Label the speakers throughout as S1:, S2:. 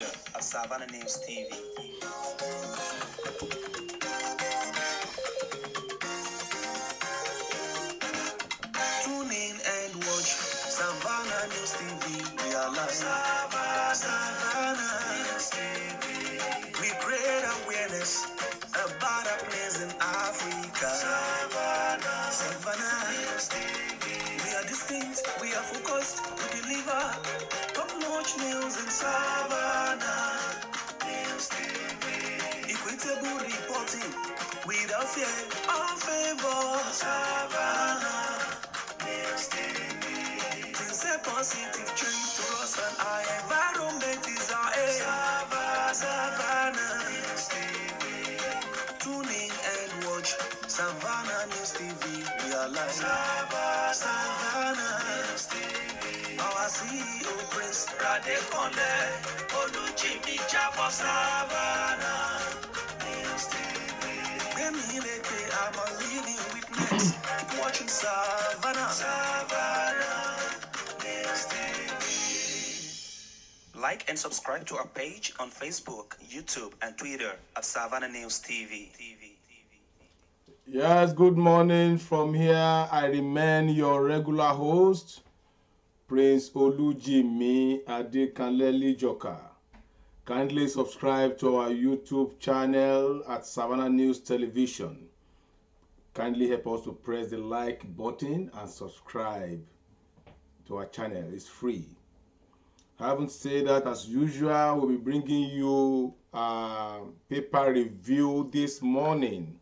S1: at Savannah News TV. Tune in and watch Savannah News TV. We are live. Savannah News TV. We create awareness about happenings in Africa. Savannah News TV. We are distinct, we are focused, we deliver top-notch news in Savannah News TV. Equitable reporting without fear or favor. Savannah News TV. Things a positive change to us and our environment is our aim. Savannah News TV. Tune in and watch Savannah News TV. We are live. Savannah News TV. Our CEO Prince Radekonde Olujimi Jabo. Savannah News TV. I'm a living witness. Keep watching Savannah. Savannah News TV. Like and subscribe to our page on Facebook, YouTube, and Twitter at Savannah News TV.
S2: Yes, good morning from here. I remain your regular host, Prince Olujimi Adekanleli Joka. Kindly subscribe to our YouTube channel at Savannah News Television. Kindly help us to press the like button and subscribe to our channel. It's free. Having said that, as usual, we'll be bringing you a paper review this morning.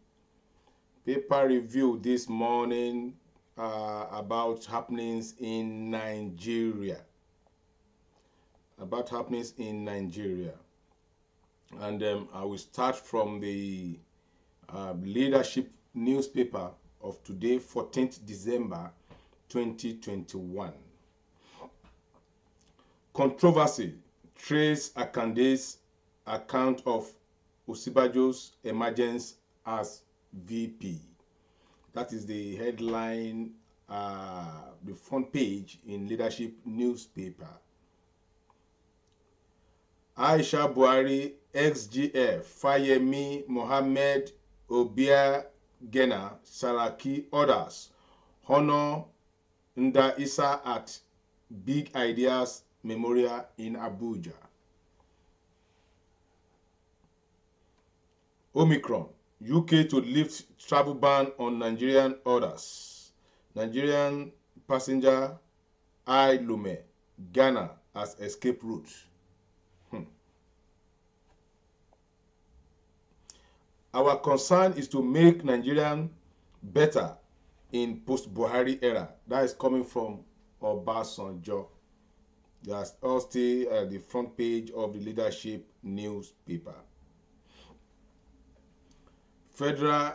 S2: About happenings in Nigeria. And I will start from the leadership newspaper of today, 14th December 2021. Controversy: Trace Akande's account of Osibajo's emergence as VP. That is the headline, the front page in leadership newspaper. Aisha Buhari, XGF, Fayemi Mohammed, Obia Gena, Saraki, others honor Nda Issa at Big Ideas Memorial in Abuja. Omicron: UK to lift travel ban on Nigerian orders. Nigerian passenger I Lume, Ghana as escape route. Our concern is to make Nigerian better in post-Buhari era. That is coming from Obasanjo. That's all still at the front page of the leadership newspaper. Federal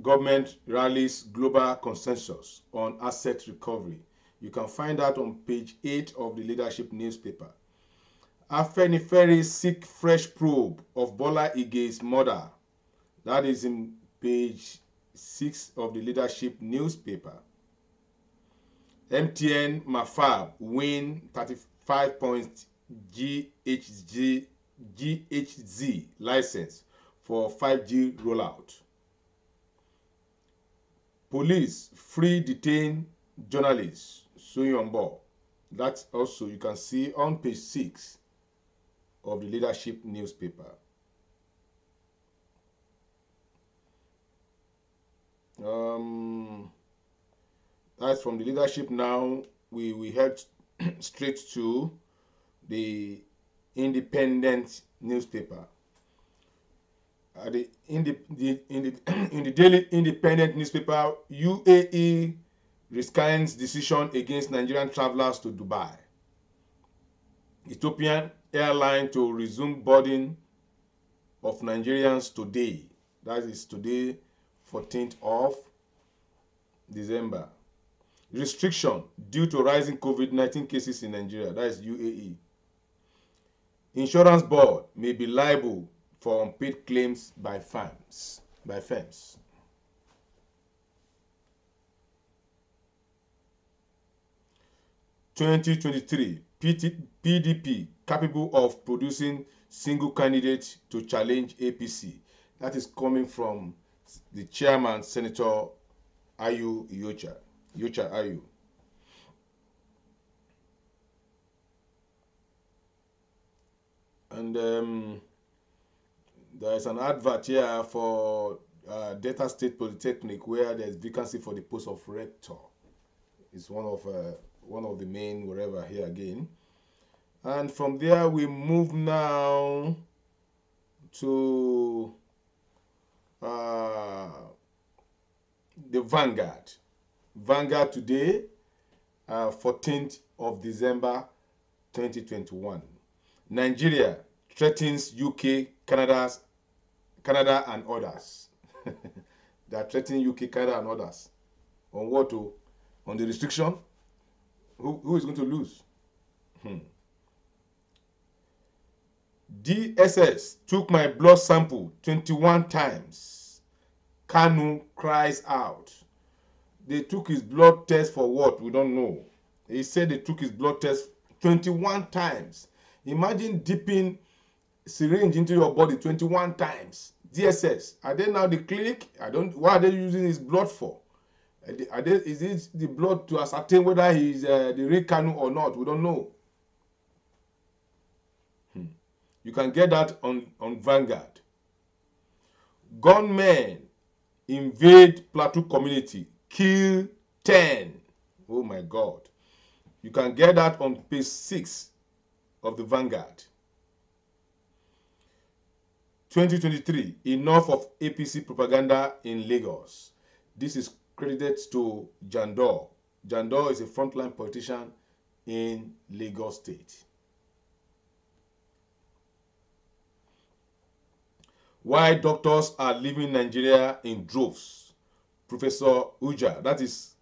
S2: government rallies global consensus on asset recovery. You can find that on page 8 of the leadership newspaper. Afenifere seek fresh probe of Bola Ige's murder. That is in page 6 of the leadership newspaper. MTN Mafab win 35 points GHZ license for 5G rollout. Police free detained journalist Suyombo. That also you can see on page 6 of the leadership newspaper. That's from the leadership. Now we head straight to the independent newspaper. In the daily independent newspaper, UAE rescinds decision against Nigerian travelers to Dubai. Ethiopian airline to resume boarding of Nigerians today. That is today, 14th of December. Restriction due to rising COVID-19 cases in Nigeria. That is UAE. Insurance board may be liable for unpaid claims by firms. 2023, PDP capable of producing single candidate to challenge APC. That is coming from the chairman, Senator Ayu Iyocha Ayu. And there is an advert here for Delta State Polytechnic where there is vacancy for the post of rector. It's one of the main wherever here again. And from there we move now to the Vanguard. Vanguard today, 14th of December 2021. Nigeria threatens UK, Canada and others. They are threatening UK, Canada and others. On what? On the restriction? Who is going to lose? DSS took my blood sample 21 times. Kanu cries out. They took his blood test for what? We don't know. He said they took his blood test 21 times. Imagine dipping syringe into your body 21 times. DSS. Are they now the clinic? What are they using his blood for? Is it the blood to ascertain whether he's the real Kanu or not? We don't know. You can get that on Vanguard. Gunmen invade Plateau community, kill 10. Oh my God. You can get that on page 6 of the Vanguard. 2023, enough of APC propaganda in Lagos. This is credited to Jandor. Jandor is a frontline politician in Lagos State. Why doctors are leaving Nigeria in droves. Professor Uja, that is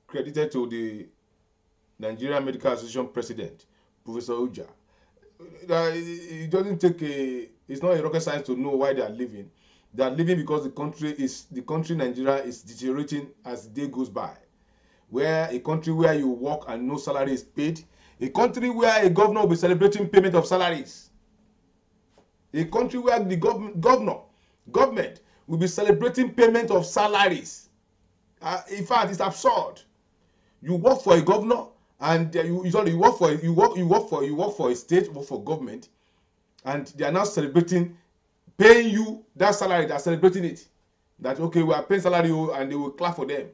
S2: credited to the Nigerian Medical Association president, Professor Uja. It doesn't take it's not a rocket science to know why they are leaving. They are leaving because the country Nigeria is deteriorating as the day goes by. Where a country where you work and no salary is paid, a country where a governor will be celebrating payment of salaries. A country where the government will be celebrating payment of salaries. In fact, it's absurd. You work for a governor, and you work for a state, work for government, and they are now celebrating, paying you that salary. They are celebrating it. That okay, we are paying salary, and they will clap for them.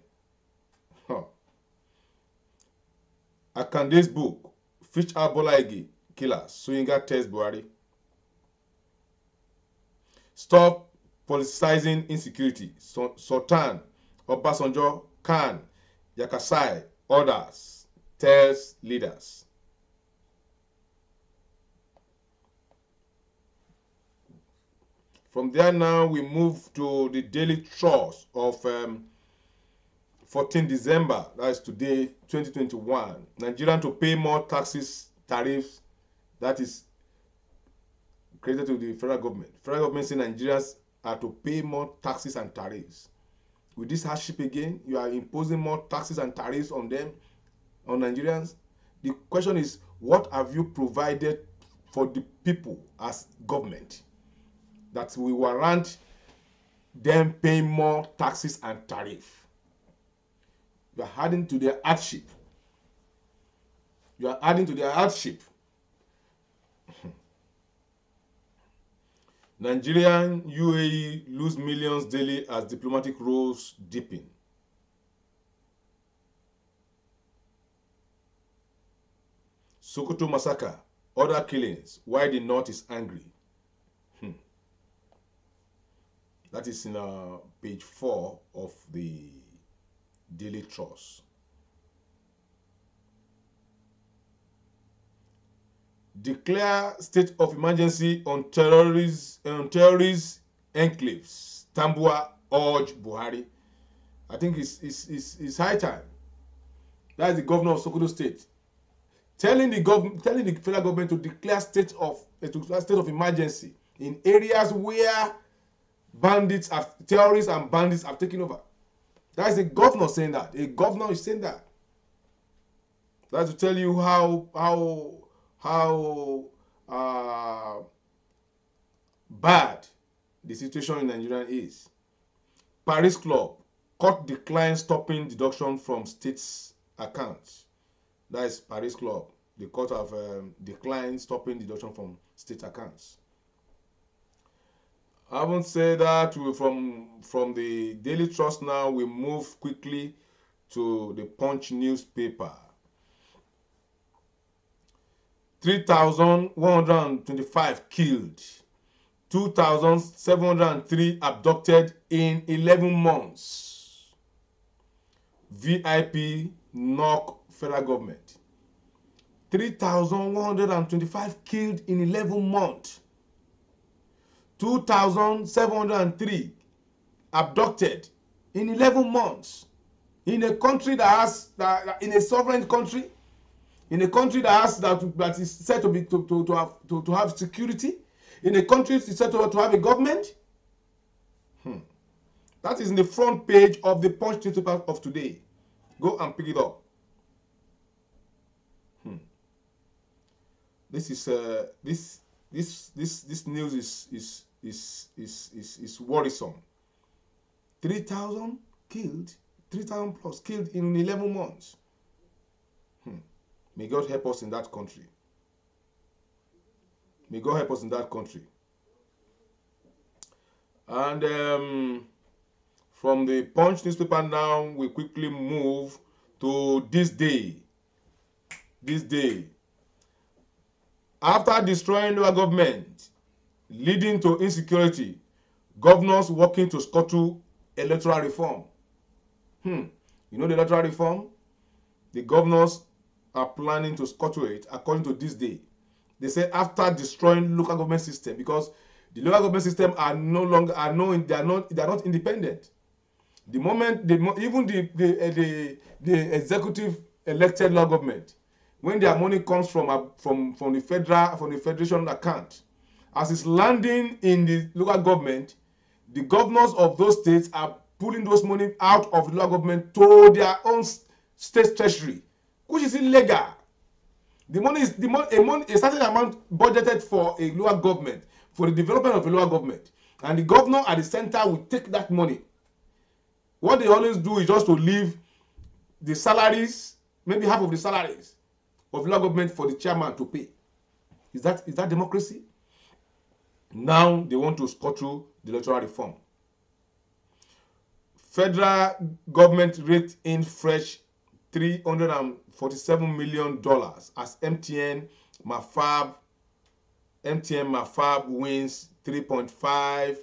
S2: Akande's book, Fitch Abola Ege, Killers, Soyinka Test Buhari. Stop politicizing insecurity. Sultan, Obasanjo, Khan, Yakasai, others, tells leaders. From there now, we move to the daily trust of 14 December, that is today, 2021. Nigerian to pay more taxes, tariffs, that is credited to the federal government. Federal government saying Nigerians are to pay more taxes and tariffs. With this hardship again, you are imposing more taxes and tariffs on them, on Nigerians. The question is, what have you provided for the people as government that will warrant them paying more taxes and tariff? You are adding to their hardship. You are adding to their hardship. Nigerian UAE lose millions daily as diplomatic roles deepen. Sokoto massacre, other killings, why the North is angry. That is in page 4 of the Daily Trust. Declare state of emergency on terrorist enclaves. Tambua urge Buhari. I think it's high time. That is the governor of Sokoto State telling the federal government to declare state of emergency in areas where terrorists and bandits have taken over. That is the governor saying that. A governor is saying that. That's to tell you how bad the situation in Nigeria is. Paris Club, court declines stopping deduction from states' accounts. That is Paris Club. The court have declined stopping deduction from state accounts. I haven't said that from the Daily Trust now. We move quickly to the Punch newspaper. 3,125 killed, 2,703 abducted in 11 months. VIP knock federal government. 3,125 killed in 11 months. 2,703 abducted in 11 months. In a country in a sovereign country, in a country that is said to be to have security, in a country is said to have a government. That is in the front page of the Punch newspaper of today. Go and pick it up. This is this news is worrisome. 3,000 killed, 3,000 plus killed in 11 months. May God help us in that country. May God help us in that country. And from the Punch newspaper now, we quickly move to this day. This day. After destroying local government, leading to insecurity, governors working to scuttle electoral reform. You know the electoral reform? The governors are planning to scuttle it according to this day. They say after destroying local government system, because the local government system are no longer they are not independent. The moment even the executive elected local government, when their money comes from the federation account, as it's landing in the local government, the governors of those states are pulling those money out of the local government to their own state treasury, which is illegal. The money is a certain amount budgeted for a local government, for the development of a local government, and the governor at the center will take that money. What they always do is just to leave the salaries, maybe half of the salaries of the local government for the chairman to pay. Is that democracy? Now they want to scuttle the electoral reform. Federal government raked in fresh $347 million as MTN Mafab wins 3.5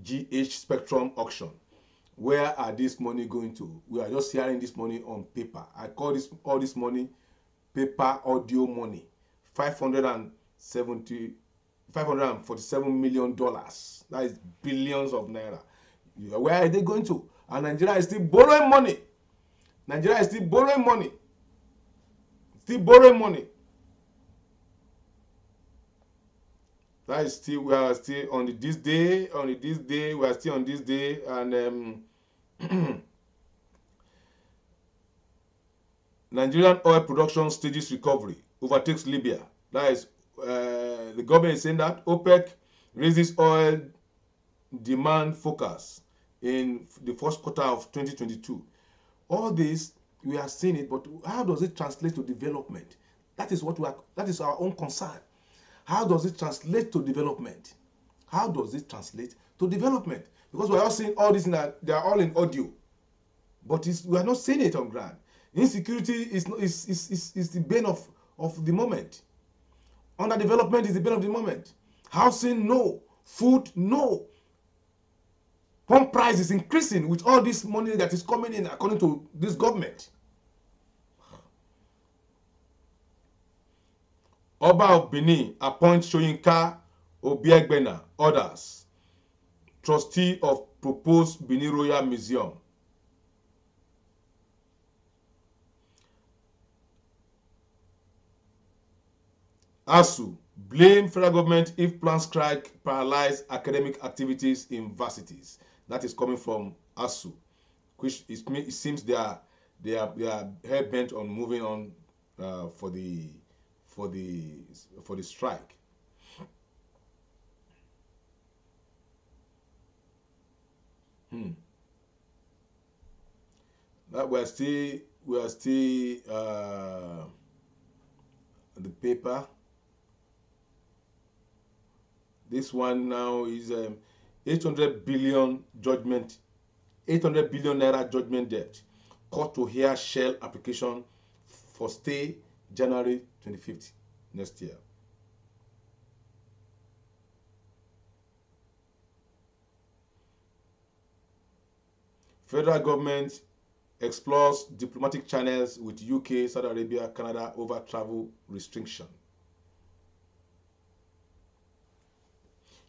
S2: GH spectrum auction. Where are this money going to? We are just hearing this money on paper. I call all this money paper audio money. $547 million. That is billions of naira. Where are they going to? And Nigeria is still borrowing money. Nigeria is still borrowing money. Still borrowing money. That is still, we are still on this day. We are still on this day, and Nigerian oil production stages recovery, overtakes Libya. That is, the government is saying that OPEC raises oil demand focus in the first quarter of 2022. All this, we are seeing it, but how does it translate to development? That is our own concern. How does it translate to development? How does it translate to development? Because we are all seeing all this, they are all in audio, but we are not seeing it on ground. Insecurity is the bane of the moment. Underdevelopment is the bane of the moment. Housing, no. Food, no. Pump price is increasing with all this money that is coming in according to this government. Oba of Benin appoints Soyinka Obiegbena others. Trustee of proposed Benin Royal Museum. ASU blame federal government if plan strike paralyze academic activities in universities. That is coming from ASU, which it seems they are hell bent on moving on for the strike. That we are still the paper. This one now is 800 billion judgment, 800 billion naira judgment debt. Court to hear shell application for stay January 25th next year. Federal government explores diplomatic channels with UK, Saudi Arabia, Canada over travel restriction.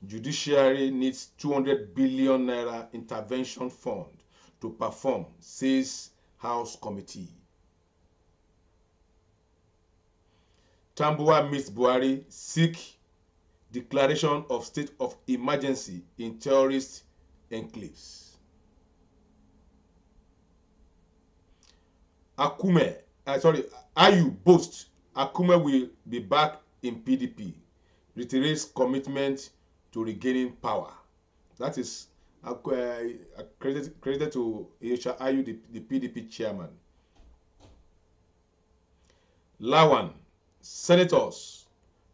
S2: Judiciary needs 200 billion naira intervention fund to perform, says House Committee. Tambuwa meets Buhari, seek declaration of state of emergency in terrorist enclaves. Ayu boasts Akume will be back in PDP, reiterates commitment to regaining power. That is credited to Ayu, the PDP chairman. Lawan, senators,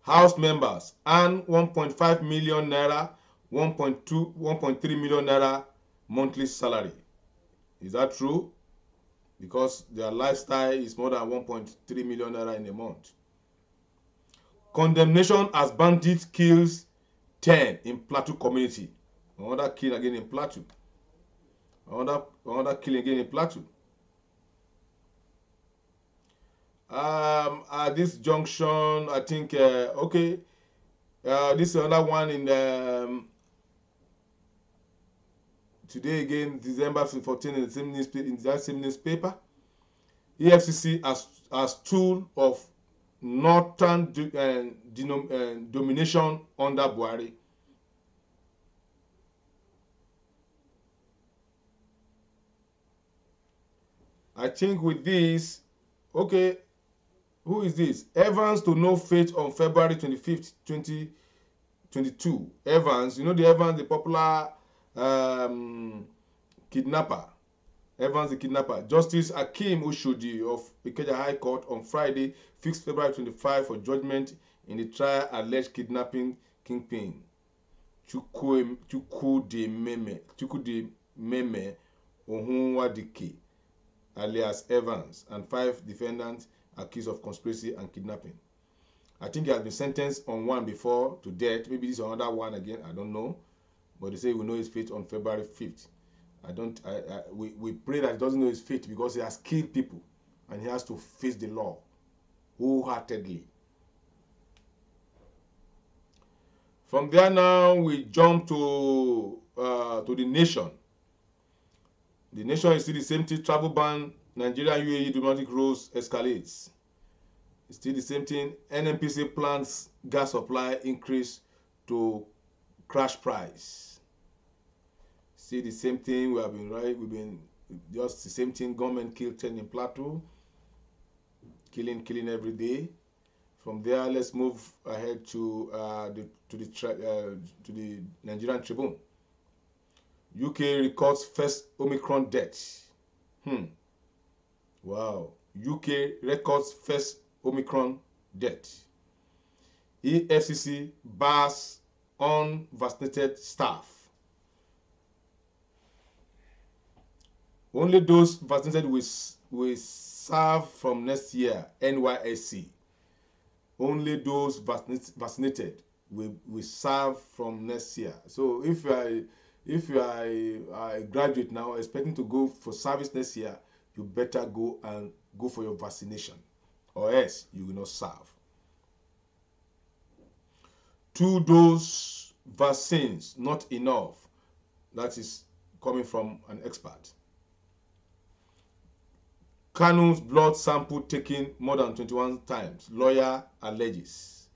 S2: House members earn 1.5 million naira, 1.3 million naira monthly salary. Is that true? Because their lifestyle is more than 1.3 million naira in a month. Condemnation as bandit kills 10 in Plateau community. Another kill again in Plateau. Another kill again in Plateau. At this junction, I think this is another one in today again, December 14, in that same newspaper. EFCC as tool of northern domination under Buhari. I think with this, okay, who is this? Evans to no fate on February 25th, 2022. Evans, you know the Evans, the popular kidnapper. Evans the kidnapper. Justice Akeem Oshodi of Ikeja High Court on Friday fixed February 25 for judgment in the trial alleged kidnapping kingpin Chukwudememe Ohunwadike alias Evans and 5 defendants accused of conspiracy and kidnapping. I think he has been sentenced on one before to death. Maybe this is another one again. I don't know. But they say we know his fate on February 5th. We pray that he doesn't know his fate because he has killed people and he has to face the law wholeheartedly. From there now we jump to the nation. The nation is still the same thing. Travel ban, Nigeria and UAE diplomatic roles escalates. It's still the same thing. NNPC plans gas supply increase to crash price. See the same thing. We've been just the same thing. Government killed 10 in Plateau. Killing every day. From there, let's move ahead to the Nigerian Tribune. UK records first Omicron death. Wow. UK records first Omicron death. EFCC bars unvaccinated staff. Only those vaccinated will serve from next year, NYSC. Only those vaccinated will serve from next year. So if you are a graduate now expecting to go for service next year, you better go for your vaccination, or else you will not serve. 2-dose vaccines not enough. That is coming from an expert. Kanu's blood sample taken more than 21 times. Lawyer alleges.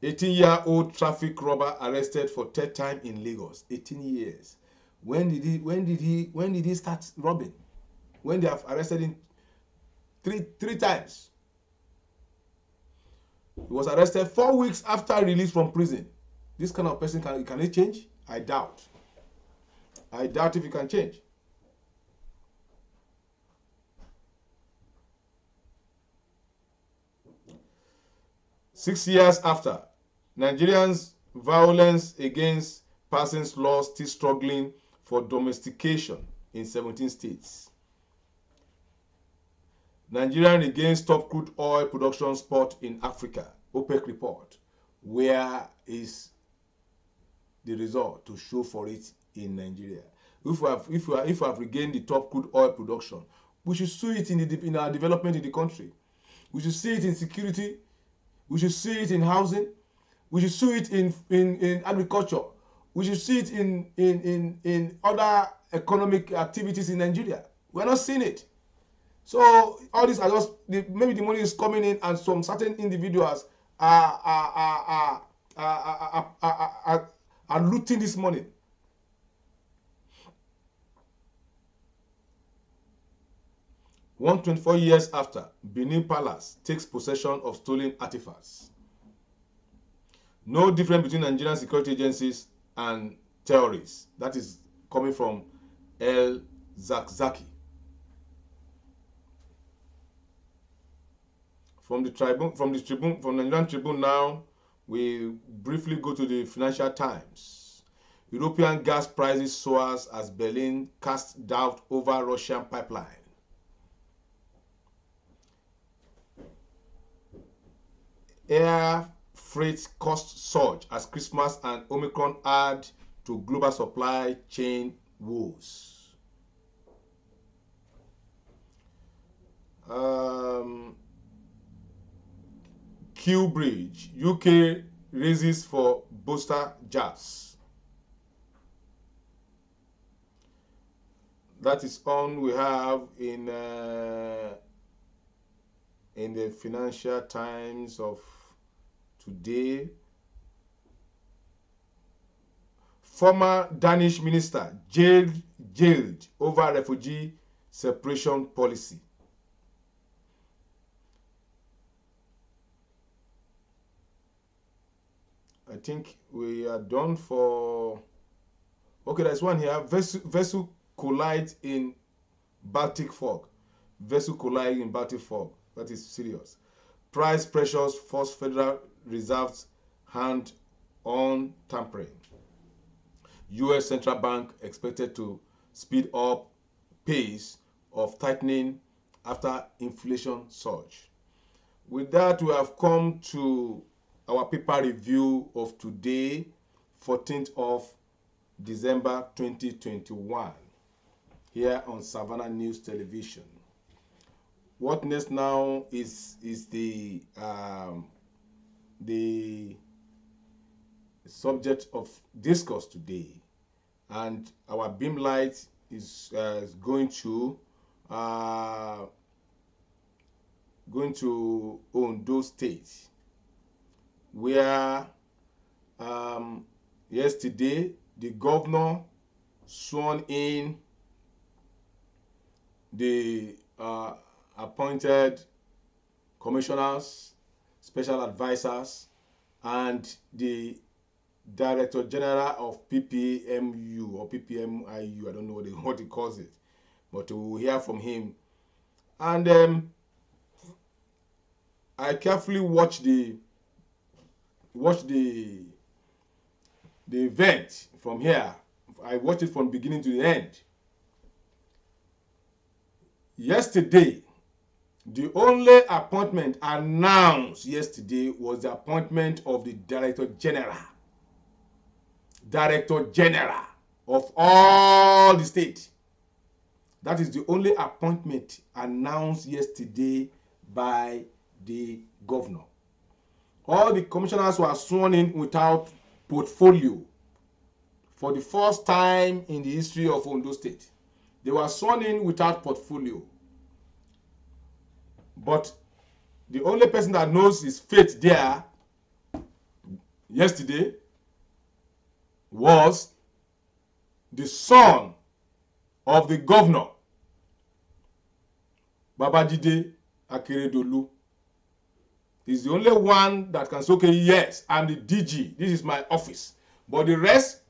S2: 18-year-old traffic robber arrested for third time in Lagos. 18 years. When did he start robbing? When they have arrested him three times. He was arrested 4 weeks after release from prison. This kind of person can he change? I doubt. I doubt if it can change. Six years after, Nigerians' violence against persons law still struggling for domestication in 17 states. Nigeria regains top crude oil production spot in Africa. OPEC report. Where is the result to show for it in Nigeria? If we have regained the top crude oil production, we should see it in our development in the country. We should see it in security. We should see it in housing. We should see it in agriculture. We should see it in other economic activities in Nigeria. We're not seeing it. So all these are just maybe the money is coming in, and some certain individuals are looting this money. One 24 years after, Benin Palace takes possession of stolen artifacts. No difference between Nigerian security agencies and terrorists. That is coming from El Zakzaki. From the Nigerian Tribune now, we briefly go to the Financial Times. European gas prices soars as Berlin casts doubt over Russian pipeline. Air freight cost surge as Christmas and Omicron add to global supply chain woes. Kew Bridge, UK raises for booster jabs. That is on we have in the Financial Times of today. Former Danish minister jailed over refugee separation policy. I think we are done for. Okay, there's one here. Vessel collide in Baltic fog. Vessel collide in Baltic fog. That is serious. Price pressures force Federal Reserve's hand on tampering. U.S. Central Bank expected to speed up pace of tightening after inflation surge. With that, we have come to our paper review of today, 14th of December 2021, here on Savannah News Television. What next now is the subject of discourse today, and our beam light is going to Ondo State, where yesterday the governor sworn in the appointed commissioners, special advisors, and the Director General of PPMU or PPMIU. I don't know what he calls it, but we'll hear from him. And I carefully watched the event from here. I watched it from beginning to the end. Yesterday, the only appointment announced yesterday was the appointment of the Director General of all the states. That is the only appointment announced yesterday by the governor. All the commissioners were sworn in without portfolio for the first time in the history of Ondo State. They were sworn in without portfolio. But the only person that knows his fate there yesterday was the son of the governor, Babajide Akeredolu. He's the only one that can say, okay, yes, I'm the DG. This is my office. But the rest,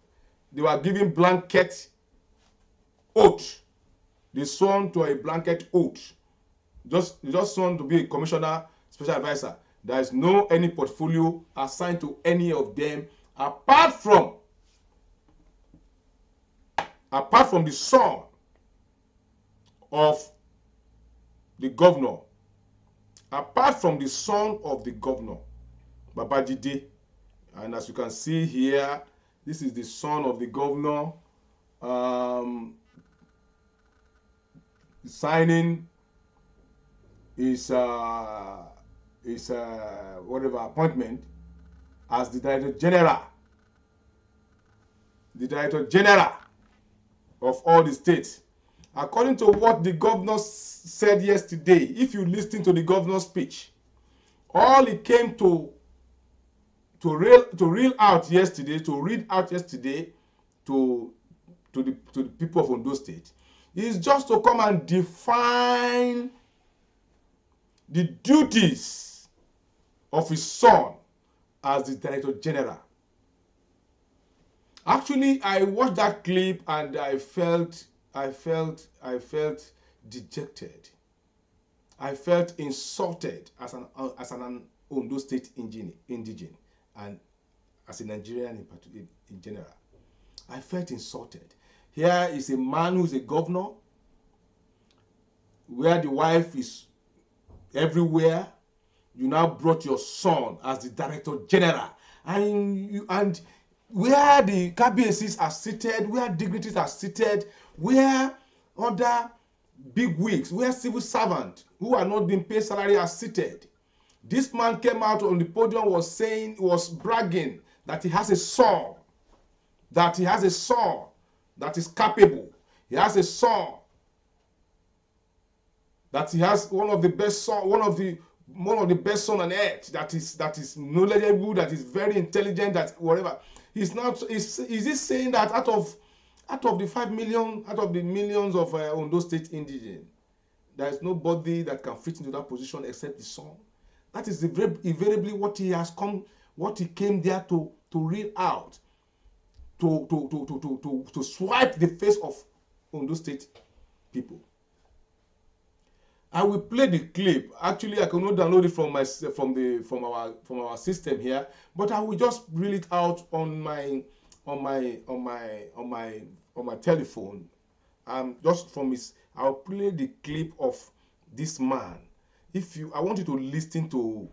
S2: they were given blanket oath. They sworn to a blanket oath. Just sworn to be a commissioner, special advisor. There is no any portfolio assigned to any of them apart from the son of the governor. Apart from the son of the governor, Babajide. And as you can see here, this is the son of the governor signing his whatever appointment as the director general of all the states. According to what the governor said yesterday, if you listen to the governor's speech, all he came to read out yesterday to the people of Ondo State is just to come and define the duties of his son as the director general. Actually, I watched that clip and I felt dejected. I felt insulted as an Ondo State indigene and as a Nigerian in general. I felt insulted. Here is a man who is a governor, where the wife is everywhere. You now brought your son as the director general, and where the KBACs are seated, where dignitaries are seated, where other big wigs, where civil servants who are not being paid salary are seated. This man came out on the podium, was bragging that he has a son, that is capable. He has a son that he has one of the best son on earth, that is knowledgeable, that is very intelligent, that whatever. He's not. Is he saying that out of the 5 million, out of the millions of Ondo State indigene, there is nobody that can fit into that position except the son? That is invariably what he came there to read out, to swipe the face of Ondo State people. I will play the clip. Actually, I cannot download it from our system here, but I will just read it out on my telephone. Just from his, I'll play the clip of this man. I want you to listen to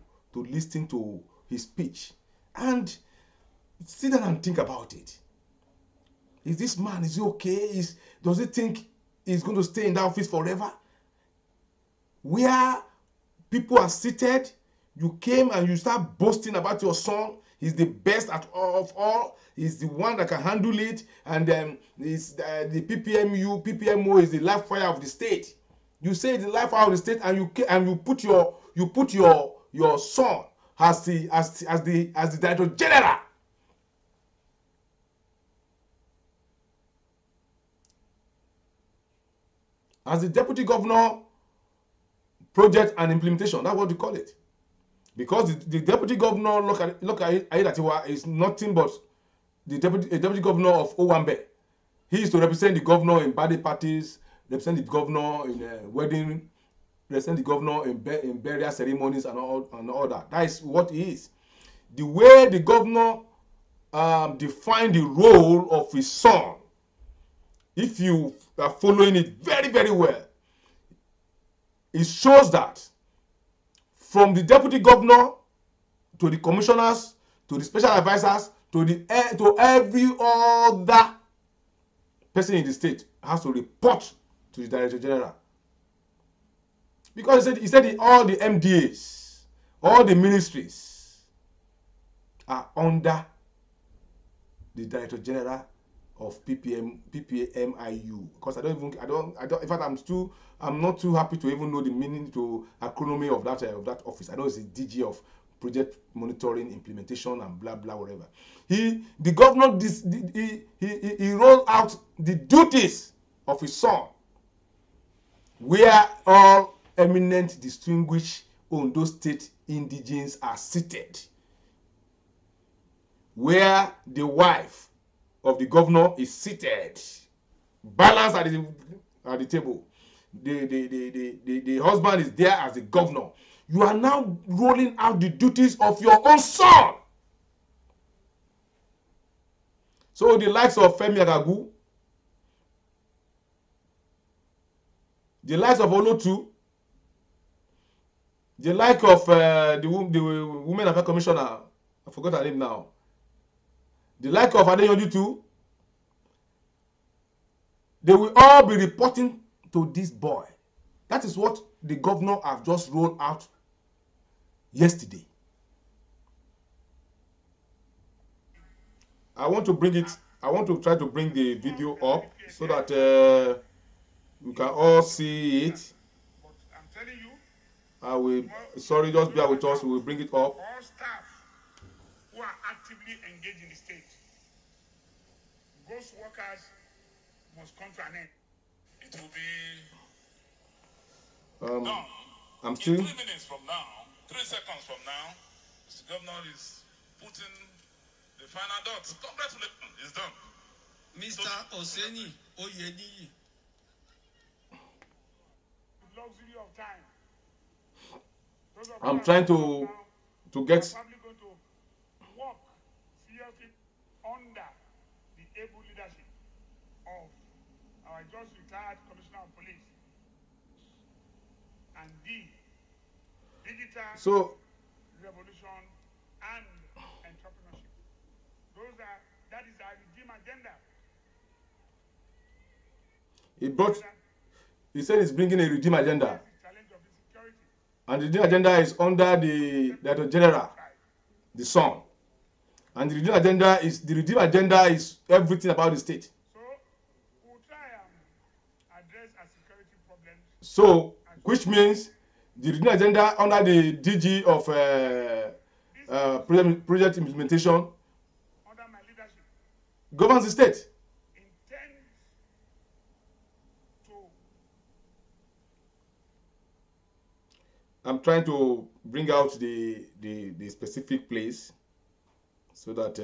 S2: his speech and sit down and think about it. Is this man, is he okay? Does he think he's going to stay in that office forever? Where people are seated, you came and you start boasting about your son. He's the best of all. He's the one that can handle it. And the PPMO is the life fire of the state. You say the life fire of the state, and you put your son as the director general. As the deputy governor, project and implementation, that's what we call it. Because the deputy governor, look at Ayedatiwa, is nothing but a deputy governor of Owambe. He is to represent the governor in birthday parties, represent the governor in wedding, represent the governor in burial ceremonies and all that. That is what he is. The way the governor defined the role of his son, if you are following it very, very well, it shows that from the deputy governor to the commissioners to the special advisors to every other person in the state has to report to the director general. Because he said all the MDAs, all the ministries are under the director general of PPMIU. Because I don't. In fact, I'm not too happy to even know the meaning to acronym of that office. I know it's the DG of project monitoring, implementation, and blah blah whatever. The governor he rolled out the duties of his son, where all eminent, distinguished Ondo State indigenes are seated, where the wife of the governor is seated, balance at the table. The husband is there as the governor. You are now rolling out the duties of your own son. So the likes of Femi Agagu, the likes of Olotu, the like of the Women Affairs Commissioner, I forgot her name now, the like of Adeyanju too, they will all be reporting to this boy. That is what the governor have just rolled out yesterday. I want to try to bring the video up so that we can all see it.
S1: But I'm telling you,
S2: I will, sorry, just bear with us, we will bring it up.
S1: All staff who are actively engaged in the state, ghost workers must come to an end. It will be done.
S2: I'm still.
S1: In 3 minutes from now, 3 seconds from now, the governor is putting the final dots. Congratulations, it's done.
S3: Mr. Oseni Oyeniyi.
S1: Luxury of time.
S2: I'm trying to get.
S1: Probably going to work seriously under the able leadership of our just retired Commissioner of Police and the digital revolution and entrepreneurship. That is our regime agenda.
S2: He said he's bringing a regime agenda. And the regime agenda is under the Director General, the son. And the regime agenda is everything about the state.
S1: So we'll try and address our security problems.
S2: So, which means the regime agenda under the DG of project implementation
S1: under my leadership
S2: governs the state.
S1: Intends to.
S2: I'm trying to bring out the specific place so that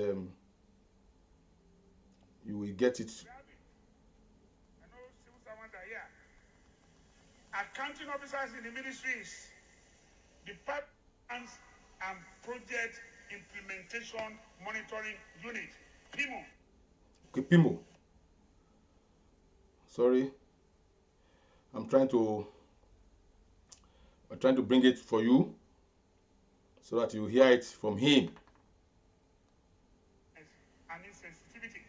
S2: you will get it.
S1: I know civil servants are here. Accounting officers in the ministries, departments and project implementation monitoring unit, PIMO.
S2: Okay, PIMO. Sorry, I'm trying to bring it for you so that you hear it from him.
S1: And insensitivity.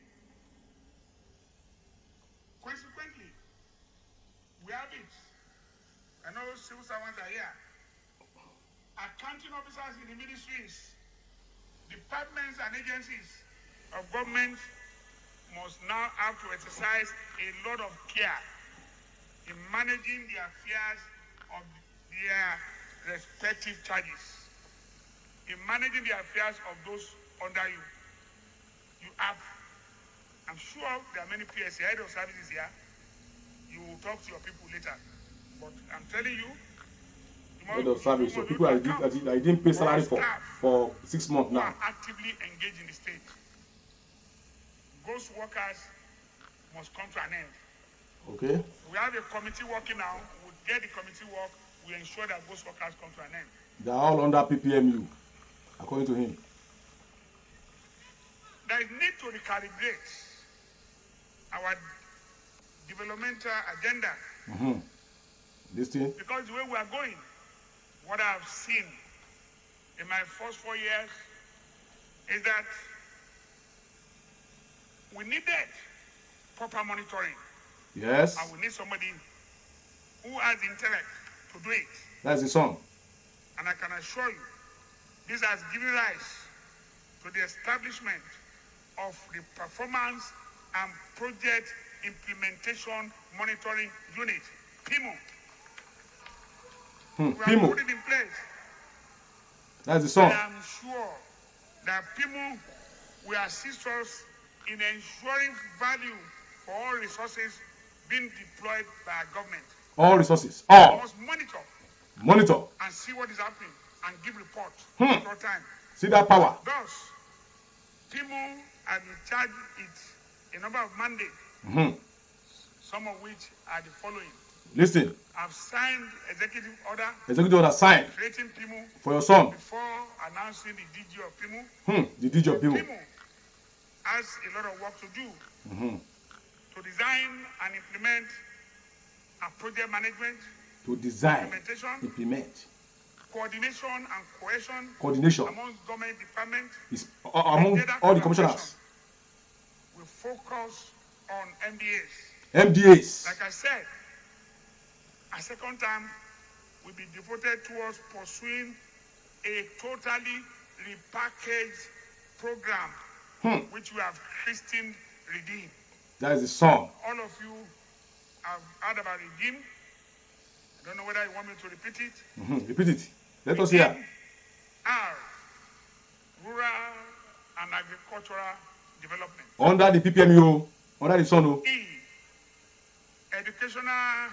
S1: Consequently, we have it. I know civil servants are here. Accounting officers in the ministries, departments and agencies of government must now have to exercise a lot of care in managing the affairs of their respective charges, in managing the affairs of those under you. You have, I'm sure there are many PSA, head of services here. You will talk to your people later. But I'm telling you,
S2: Head of service, so people I didn't pay salary for 6 months now.
S1: Are actively engaged in the state. Ghost workers must come to an end.
S2: Okay.
S1: We have a committee working now. We'll get the committee work. We ensure that ghost workers come to an end.
S2: They are all under PPMU, according to him.
S1: There is need to recalibrate our developmental agenda.
S2: This thing.
S1: Because the way we are going, what I have seen in my first 4 years is that we needed proper monitoring.
S2: Yes.
S1: And we need somebody who has intellect to do it.
S2: That's the song.
S1: And I can assure you, this has given rise to the establishment of the Performance and Project Implementation Monitoring Unit, PIMO. We have put it in place.
S2: That's the song.
S1: I am sure that PIMO will assist us in ensuring value for all resources being deployed by our government.
S2: All resources. All.
S1: We must monitor.
S2: Monitor.
S1: And see what is happening and give report all time.
S2: See that power.
S1: Thus, PIMO has been charged it a number of mandates some of which are the following.
S2: Listen.
S1: I've signed executive order.
S2: Executive order signed.
S1: Creating PIMO
S2: for your son.
S1: Before announcing the DG of PIMO.
S2: The DG of PIMO.
S1: PIMO has a lot of work to do. To design and implement a project management.
S2: To design, implement.
S1: Coordination and cohesion.
S2: Coordination.
S1: Among government departments.
S2: Among all the commissioners.
S1: We focus on MDAs.
S2: MDAs.
S1: Like I said, a second time will be devoted towards pursuing a totally repackaged program, which we have christened Redeem.
S2: That is the song.
S1: All of you have heard about Redeem. I don't know whether you want me to repeat it.
S2: Repeat it. Let us hear.
S1: R. Rural and Agricultural Development.
S2: Under the PPMU, under the song.
S1: E. Educational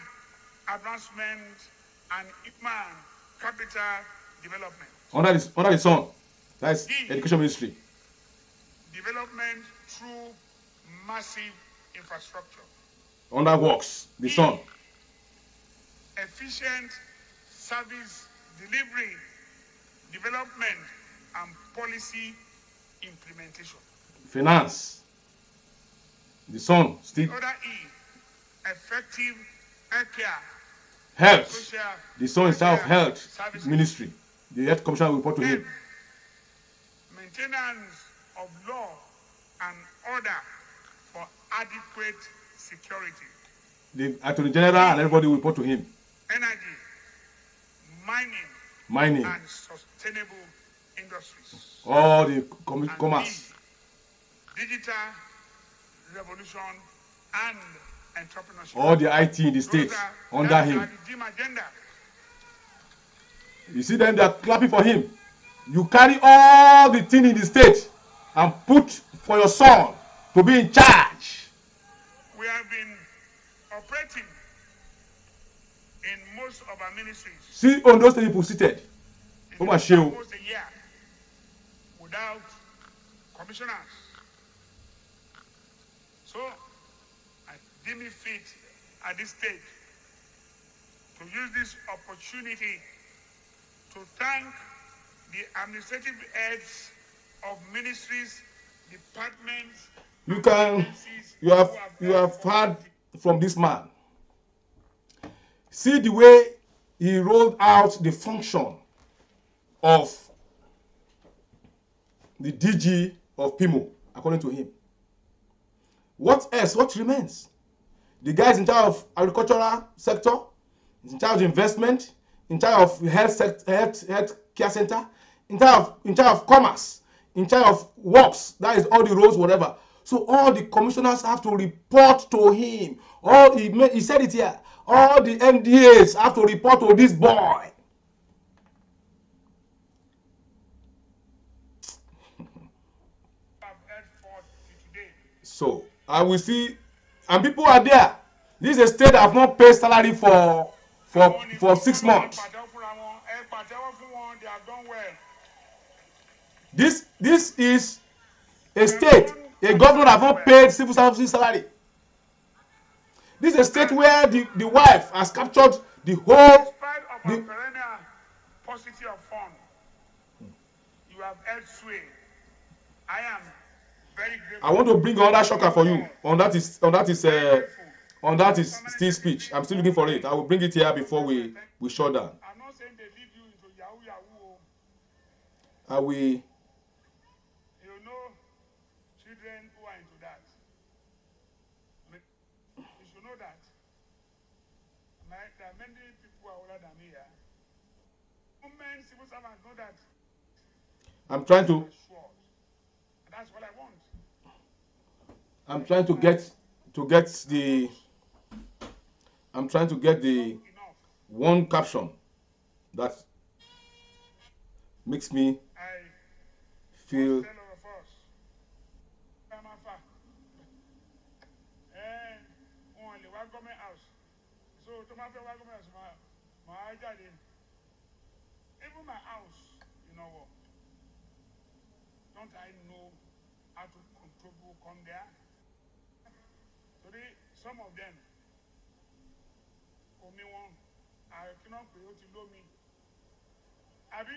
S1: Advancement and human capital development. Under
S2: the sun. That's Education Ministry.
S1: Development through massive infrastructure.
S2: Under works, the sun.
S1: Efficient service delivery, development and policy implementation.
S2: Finance. The sun. Still.
S1: The other E. Effective healthcare.
S2: Health. The son is of health
S1: services.
S2: Ministry. The health commissioner will report to him.
S1: Maintenance of law and order for adequate security.
S2: The Attorney General and everybody will report to him.
S1: Energy,
S2: mining,
S1: and sustainable industries.
S2: All the commerce.
S1: Digital revolution and entrepreneurship.
S2: All the IT in the state under him. You see them, they are clapping for him. You carry all the thing in the state and put for your son to be in charge.
S1: We have been operating in most of our ministries.
S2: See on those people seated.
S1: Almost a year without commissioners. So I deem it fit at this stage to use this opportunity to thank the administrative heads of ministries, departments.
S2: You have heard from this man. See the way he rolled out the function of the DG of PIMO, according to him. What else? What remains? The guys in charge of agricultural sector, in charge of investment, in charge of health care center, in charge of commerce, in charge of works. That is all the roads, whatever. So all the commissioners have to report to him. He said it here. All the MDAs have to report to this boy. So I will see, and people are there. This is a state that have not paid salary for 6 months. This is a state, a government have not paid civil services salary. This is a state where the wife has captured the whole.
S1: Despite of a perennial paucity of funds, you have held sway. I am very grateful.
S2: I want to bring another shocker for you. On that is still speech. I'm still looking for it. I will bring it here before we shut down.
S1: I'm not saying they lead you into Yahoo.
S2: I will.
S1: You know, children who are into that. You should know that. There are many people who are older than me here. Many civil servants know that.
S2: I'm trying to.
S1: That's what I want.
S2: I'm trying to get the. I'm trying to get the one caption that makes me feel.
S1: Even my house, you know what? Don't I know how to control come there? Today, some of them
S4: omi wọn àìkíná pé ó ti lómi àbí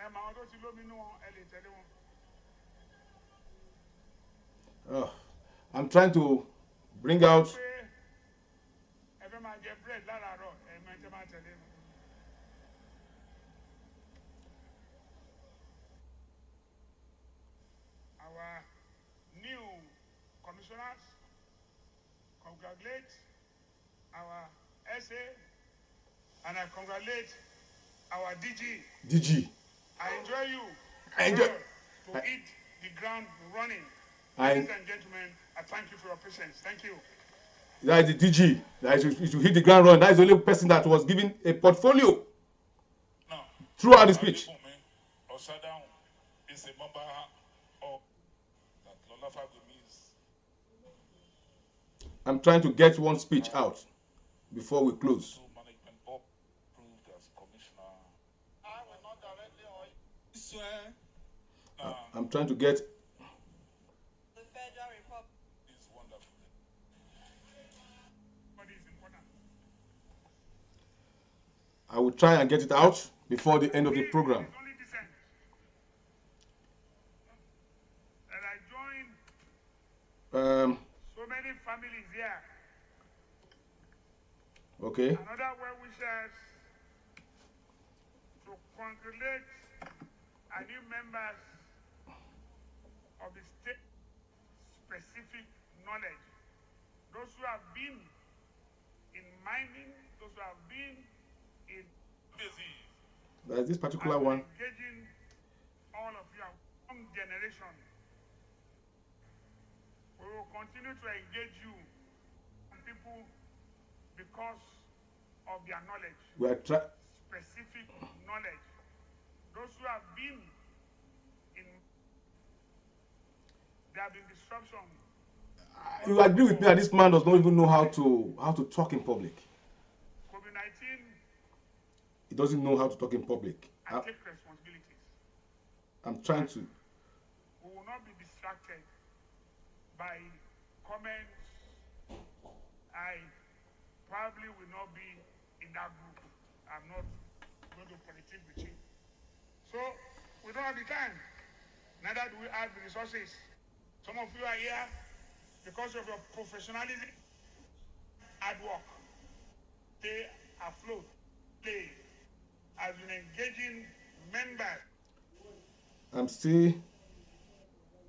S4: ẹ mà wọn tó ti lómi nú wọn ẹ lè tẹ̀lé wọn.
S2: I'm trying to bring out.
S4: pé ẹ fẹ́ máa jẹ bread láràárọ̀ ẹ máa tẹ́ máa tẹ̀lé wọn. Our new commissioners congratulate our SA and I congratulate our DG.
S2: DG.
S4: I enjoy you.
S2: I enjoy.
S4: To hit the ground running.
S2: Ladies
S4: and gentlemen, I thank you for your patience. Thank you.
S2: That is the DG. That is, you should hit the ground running. That is the only person that was given a portfolio throughout the speech.
S5: Osadam is a member of that Lola family is.
S2: I'm trying to get one speech out before we close.
S5: Management board approved as commissioner.
S4: I will not directly or
S3: swear
S2: I'm trying to get.
S4: the Federal Republic
S5: Is wonderful.
S4: is important.
S2: I will try and get it out before the end of the program.
S4: It's only decent that I joined so many families here.
S2: Okay.
S4: Another well wishers to congratulate our new members of the state specific knowledge. Those who have been in mining, those who have been in
S5: Busy.
S2: There's this particular
S4: and
S2: one.
S4: engaging all of you, our young generation. We will continue to engage you and people because of their knowledge,
S2: We are trying.
S4: specific knowledge. Those who have been in, there have been disruption.
S2: You agree with me that this man does not even know how to talk in public.
S4: COVID-19
S2: He doesn't know how to talk in public.
S4: and take responsibilities.
S2: I'm trying to.
S4: We will not be distracted by comments. I probably will not be in that group. I'm not going to politic with you. So we don't have the time. Neither do we have the resources. Some of you are here because of your professionalism, hard work. Stay afloat. Play. Has been engaging members.
S2: I'm still.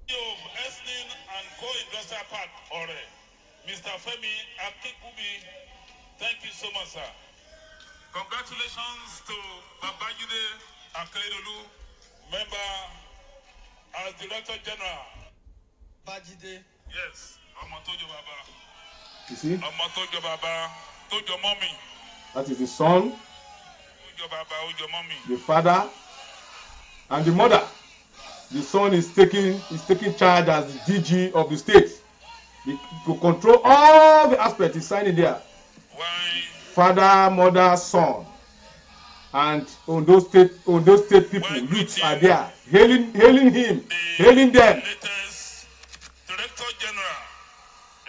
S5: Of Esnin and Co-Industrial Park, Ore, Mr. Femi Akikubi, thank you so much, sir. Congratulations to Babajide Akeredolu, member as Director General.
S3: Bajide.
S5: Yes, Amatojo Baba.
S2: You see,
S5: Amatojo Baba, Tojo Mommy.
S2: that is the son,
S5: Tojo Baba, Ojo Mommy.
S2: the father, and the mother. The son is taking charge as the DG of the state. To control all the aspects. He's signing there.
S5: Why?
S2: Father, mother, son, and Ondo state people, youths are there, hailing him, hailing them.
S5: Latest Director General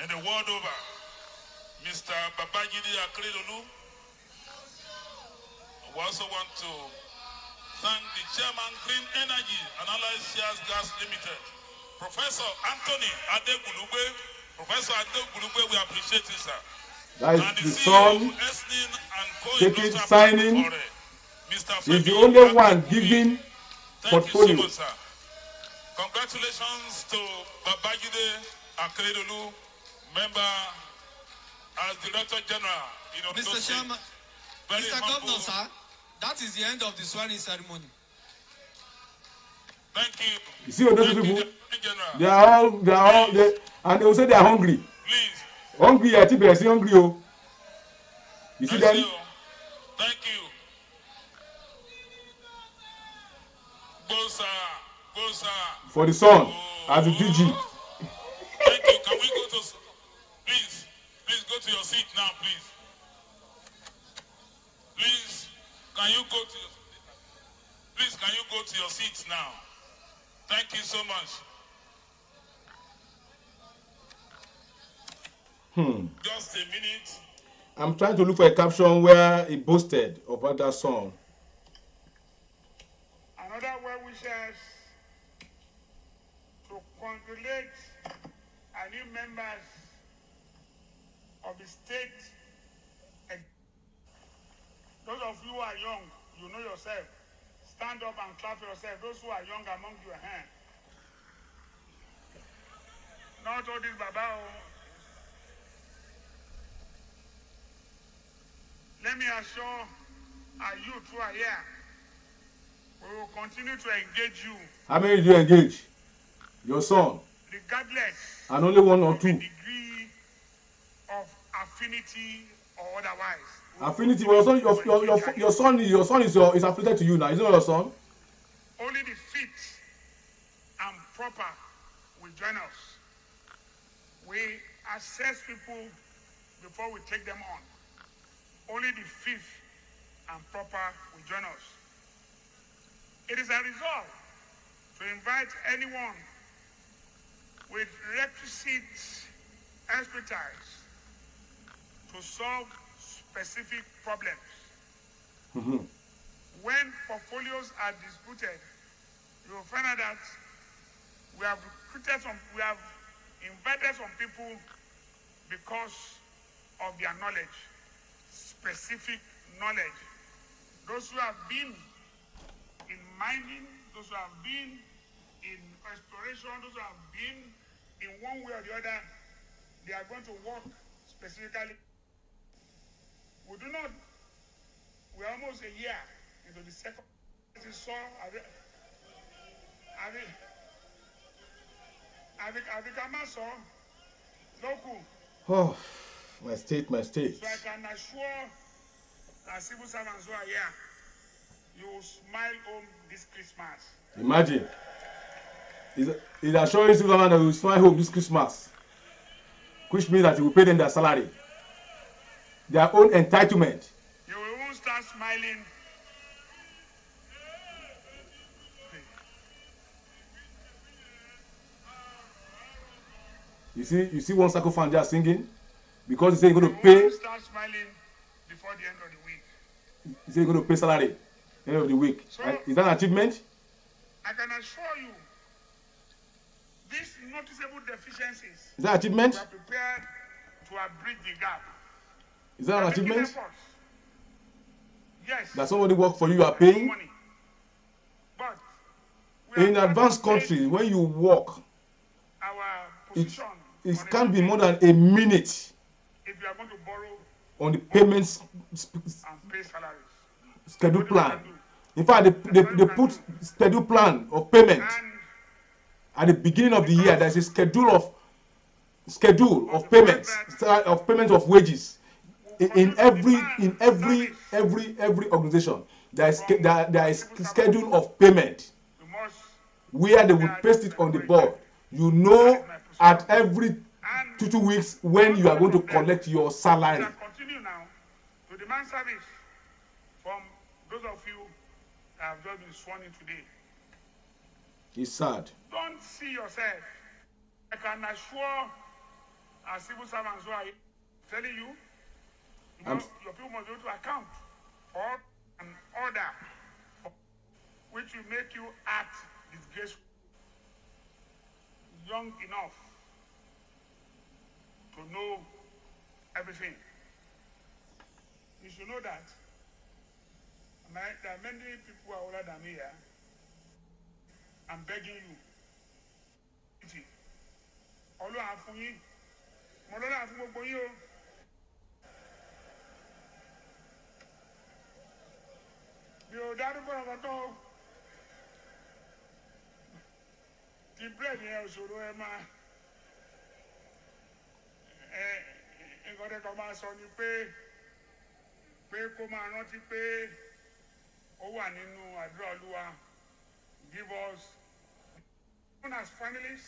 S5: in the world over, Mr. Babajide Akeredolu. We also want to thank the Chairman Green Energy and Allied Shares Gas Limited, Professor Anthony Adegulugbe. Professor Adegulugbe, we appreciate you, sir.
S2: That is
S5: And
S2: the
S5: CEO
S2: son
S5: of Esnin and
S2: taking,
S5: Co-Industrial
S2: signing.
S5: Park, Mr.
S2: He's the
S5: Femi
S2: only one
S5: Akikubi.
S2: giving
S5: Thank
S2: portfolio.
S5: you so much, sir. Congratulations to Babajide Akeredolu, member as Director General.
S3: Mr. Chairman,
S5: Very
S3: Mr.
S5: humble.
S3: Governor, sir, that is the end of the swearing ceremony.
S5: Thank you.
S2: You see, those
S5: Thank you,
S2: people,
S5: General.
S2: they are all, and they will say they are hungry.
S5: Please.
S2: Hungry, I think they are still hungry. Oh, you see
S5: Thank
S2: them?
S5: you. Thank you. Go, sir. Go, sir.
S2: For the son, as the DG.
S5: Thank you. Can we go to... Please go to your seat now, please. Please, can you go to your... Please, can you go to your seats now? Thank you so much. Just a minute.
S2: I'm trying to look for a caption where he boasted about that song.
S4: Another well wishes to congratulate our new members of the state. Those of you who are young, you know yourself. Stand up and clap for yourself. Those who are young among you, not all this Baba. Let me assure our youth who are here, we will continue to engage you.
S2: How many did you engage? Your son?
S4: Regardless.
S2: And only one or
S4: of
S2: two?
S4: The degree of affinity or otherwise.
S2: Affinity? Well, your son is affiliated to you now. Is not your son?
S4: Only the fit and proper will join us. We assess people before we take them on. Only the fit and proper will join us. It is a resolve to invite anyone with requisite expertise to solve specific problems.
S2: Mm-hmm.
S4: When portfolios are disputed, you will find out that we have invited some people because of their knowledge, specific knowledge. Those who have been in mining, those who have been in exploration, those who have been in one way or the other, they are going to work specifically. We're almost a year into the second.
S2: Oh, my state.
S4: So I can assure our civil servants who are here, you will smile home this Christmas.
S2: Imagine. He's assuring civil servants that he will smile home this Christmas, which means that he will pay them their salary, their own entitlement.
S4: You will even start smiling.
S2: You see one circle fan just singing because he said he's going to pay.
S4: Start smiling before the end of the week.
S2: He said he's going to pay salary end of the week.
S4: So,
S2: is that an achievement?
S4: I can assure you, these noticeable deficiencies.
S2: Is that an achievement?
S4: We are prepared to bridge the gap.
S2: Is that an achievement?
S4: Yes.
S2: That somebody work for you are paying?
S4: Money. But
S2: in advanced countries, when you work, it can't be more than a minute
S4: if you are going to borrow
S2: on the payments
S4: and pay salaries.
S2: Schedule plan. In fact, they put schedule plan of payment at the beginning of the year. There's a schedule of payments of wages in every organization. There is schedule of payment where they will paste it on the board. You know, at every 2 weeks when you are going to collect your salary.
S4: Continue now to demand service from those of you that have just been sworn in today.
S2: It's sad.
S4: Don't see yourself. I can assure our civil servants who are telling you, your people must be able to account for an order which will make you act disgraceful. Young enough to know everything. You should know that there are many people who are older than me here. I'm begging you. Ọlọ́run á fún yín. Mo lọ́la fún gbogbo yín o. Mi ò dárúkọ ọ̀rọ̀ tó o. Ti bírèdì yẹn òṣòro ẹ máa. Nǹkan tẹ́kọ̀ọ́ máa sọ ni pé kó máa rántí pé ó wà nínú àdúrà Olúwa. Give us, even as families,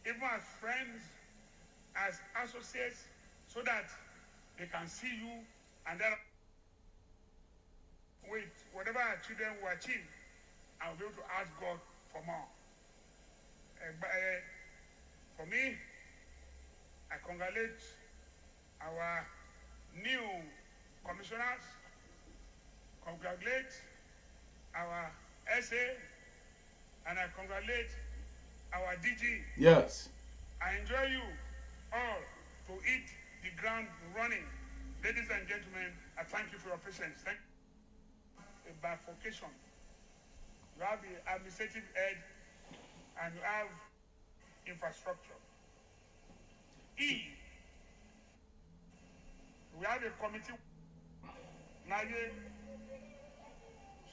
S4: even as friends, as associates, so that they can see you and then with whatever our children will achieve, I'll be able to ask God for more. For me, I congratulate our new commissioners, congratulate our SA, and I congratulate our DG.
S2: Yes.
S4: I enjoy you all to hit the ground running. Ladies and gentlemen, I thank you for your patience. Thank you. A bifurcation. You have the administrative head and you have infrastructure. E. We have a committee.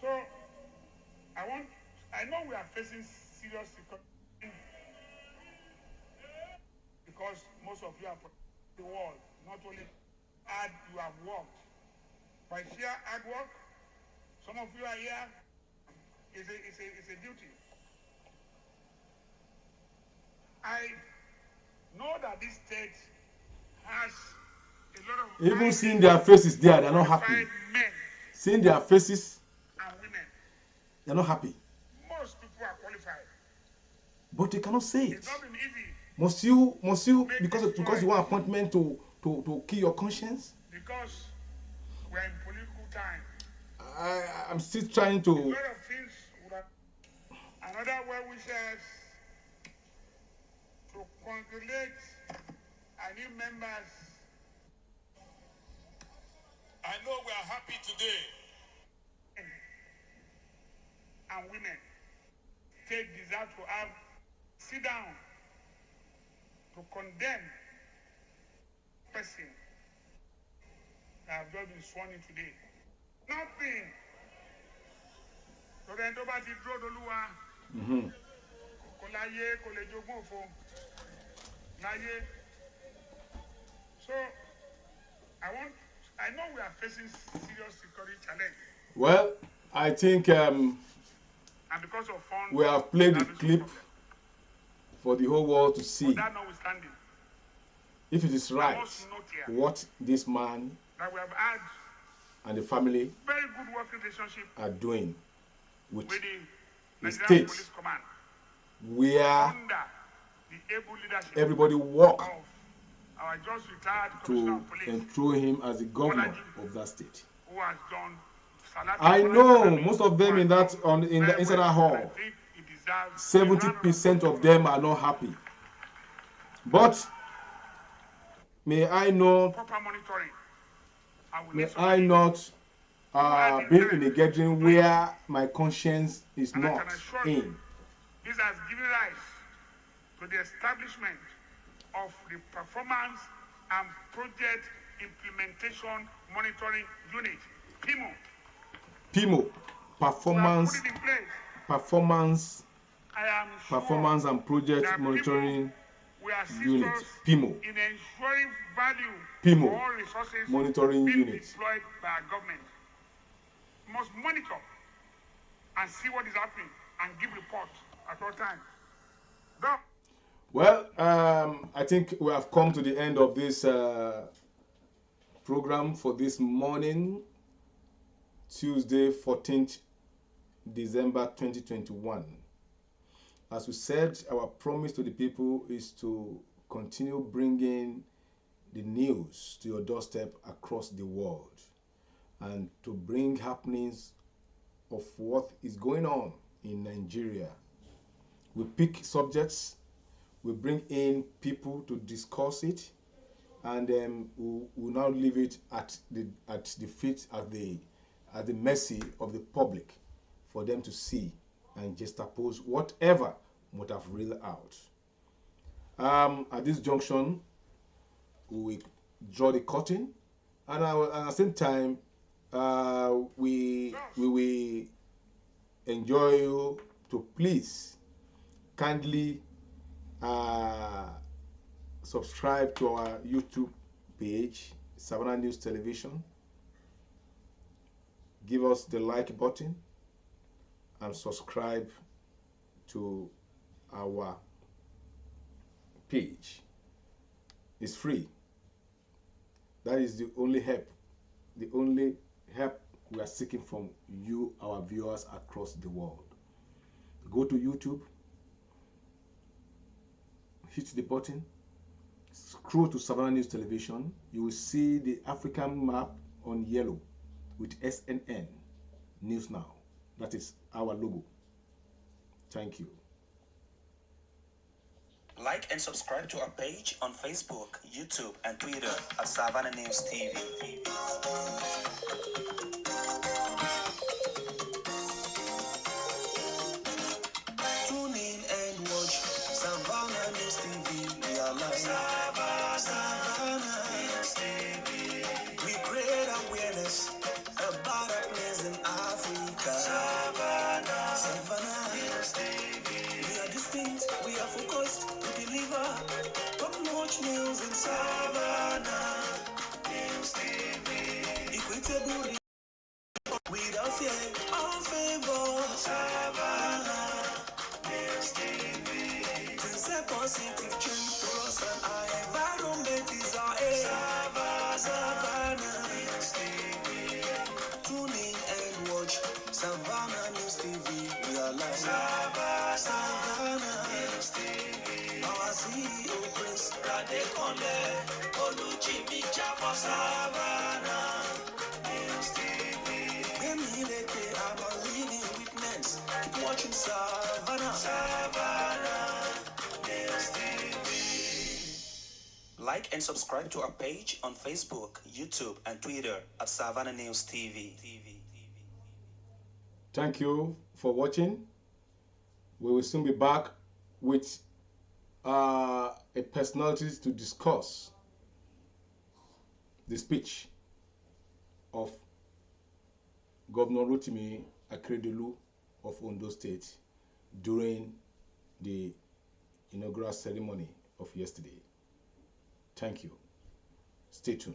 S4: So I know we are facing serious security because most of you are the world, not only hard you have worked, but sheer hard work. Some of you are here. It's a duty. I know that this state has a lot of
S2: even seeing their faces there, they're not happy.
S4: Men
S2: seeing their faces,
S4: and women.
S2: they're not happy.
S4: Most people are qualified.
S2: But they cannot say it.
S4: It's not been easy.
S2: Must you because you want appointment to kill your conscience?
S4: Because we're in political time.
S2: I'm still trying to.
S4: A lot of things would have. Another well wishes to congratulate our new members.
S5: I know we are happy today.
S4: And women. State deserve to have sit down to condemn person that have just been sworn in today. Nothing. So then nobody draw the lua. So I know we are facing serious security challenge.
S2: Well, I think
S4: and because of funds,
S2: we have played the clip for the whole world to see
S4: that notwithstanding,
S2: if it is right what this man
S4: that we have had
S2: and the family
S4: very good working relationship
S2: are doing with
S4: the
S2: the
S4: Nigerian
S2: state
S4: Police Command
S2: where
S4: under the able leadership
S2: everybody work
S4: of our just retired
S2: to
S4: Commissioner of Police,
S2: enthrone him as the governor of that state.
S4: who has done
S2: I know most of them in that inside that hall. 70% of them are not happy. But may I not be in a gathering where my conscience is not in.
S4: This has given rise to the establishment of the Performance and Project Implementation Monitoring Unit, PIMO.
S2: PIMO, Performance and Project Monitoring Unit, PIMO.
S4: In ensuring value
S2: PIMO,
S4: for all resources
S2: Monitoring
S4: being
S2: Unit.
S4: deployed by our government. We must monitor and see what is happening and give report at all times.
S2: Well, I think we have come to the end of this program for this morning, Tuesday, 14th December 2021. As we said, our promise to the people is to continue bringing the news to your doorstep across the world and to bring happenings of what is going on in Nigeria. We pick subjects, we bring in people to discuss it, and then we'll now leave it at the feet at the mercy of the public for them to see and juxtapose whatever would have reeled out. At this junction, we draw the curtain, and at the same time, we will enjoy you to please kindly subscribe to our YouTube page, Savannah News Television. Give us the like button and subscribe to our page. It's free. That is the only help we are seeking from you, our viewers across the world. Go to YouTube, hit the button, scroll to Savannah News Television, you will see the African map on yellow with SNN News Now. That is our logo. Thank you.
S1: Like and subscribe to our page on Facebook, YouTube, and Twitter at Savannah News TV. Tune in and watch Savannah News TV. We are live. Savannah News TV. We create awareness about our place in Africa. Savannah News TV. We are distinct, we are focused, we deliver top-notch news in Savannah News TV. Equitable without fear or favor. Savannah News TV. Since a positive change to us and our environment is our aim. Savannah News TV. Tune in and watch Savannah News TV. We are live. Savannah News TV. Our CEO Prince Radekonle Olujimi Jamo. Savannah News TV. I'm a leading witness. Keep watching Savannah. Savannah News TV. Like and subscribe to our page on Facebook, YouTube, and Twitter at Savannah News TV.
S2: Thank you for watching. We will soon be back with a personality to discuss the speech of Governor Rotimi Akeredolu of Ondo State during the inaugural ceremony of yesterday. Thank you. Stay tuned.